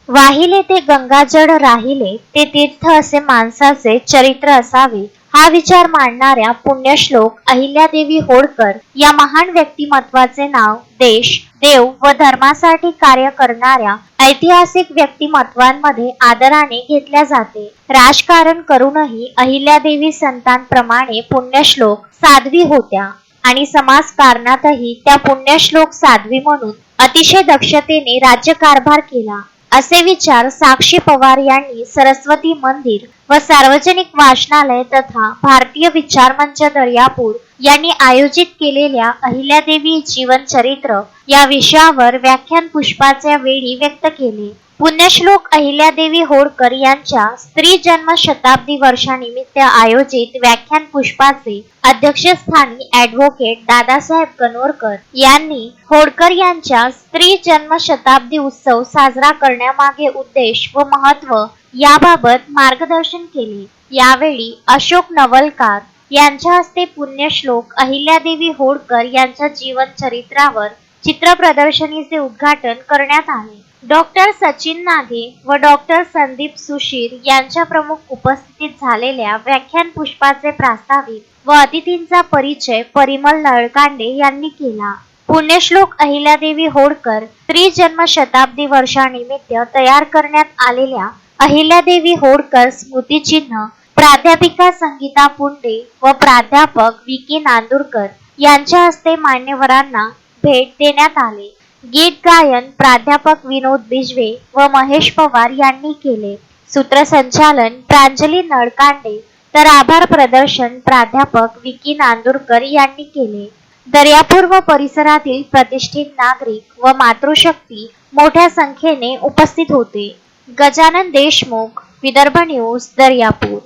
वाहिले ते गंगाजळ राहिले ते तीर्थ असे माणसाचे चरित्र असावे, हा विचार मांडणाऱ्या पुण्यश्लोक अहिल्यादेवी होळकर या महान व्यक्तिमत्वाचे नाव देश, देव व धर्मासाठी कार्य करणाऱ्या ऐतिहासिक व्यक्तिमत्वांमध्ये आदराने घेतल्या जाते. राजकारण करूनही अहिल्यादेवी संतांप्रमाणे पुण्यश्लोक साध्वी होत्या आणि समाजकारणातही त्या पुण्यश्लोक साध्वी म्हणून अतिशय दक्षतेने राज्यकारभार केला, असे विचार साक्षी पवार यांनी सरस्वती मंदिर व सार्वजनिक वाचनालय तथा भारतीय विचारमंच दर्यापूर यांनी आयोजित केलेल्या अहिल्यादेवी जीवनचरित्र या विषयावर व्याख्यान पुष्पाच्या वेळी व्यक्त केले. पुण्यश्लोक अहिल्यादेवी होळकर यांच्या स्त्री जन्म शताब्दी वर्षानिमित्त आयोजित व्याख्यान पुष्पाचे अध्यक्षस्थानी ॲडव्होकेट दादासाहेब कनोरकर यांनी होळकर यांच्या स्त्री जन्म शताब्दी उत्सव साजरा करण्यामागे उद्देश व महत्त्व याबाबत मार्गदर्शन केले. यावेळी अशोक नवलकार यांच्या हस्ते पुण्यश्लोक अहिल्यादेवी होळकर यांच्या जीवनचरित्रावर चित्र प्रदर्शनीचे उद्घाटन करण्यात आले. डॉक्टर सचिन नागे व डॉक्टर संदीप सुशीर यांच्या प्रमुख उपस्थितीत झालेल्या व्याख्यान पुष्पाचे प्रास्ताविक व अतिथींचा परिचय परिमल नळकांडे यांनी केला. पुण्यश्लोक अहिल्यादेवी होळकर स्त्री जन्म शताब्दी वर्षानिमित्त तयार करण्यात आलेल्या अहिल्यादेवी होळकर स्मृतिचिन्ह प्राध्यापिका संगीता पुंडे व प्राध्यापक विकी नांदुरकर यांच्या हस्ते मान्यवरांना भेट देण्यात आले. गीत गायन प्राध्यापक विनोद बिजवे व महेश पवार यांनी केले. सूत्रसंचालन प्रांजली नळकांडे तर आभार प्रदर्शन प्राध्यापक विकी नांदुरकर यांनी केले. दर्यापूर व परिसरातील प्रतिष्ठित नागरिक व मातृशक्ती मोठ्या संख्येने उपस्थित होते. गजानन देशमुख, विदर्भ न्यूज, दर्यापूर.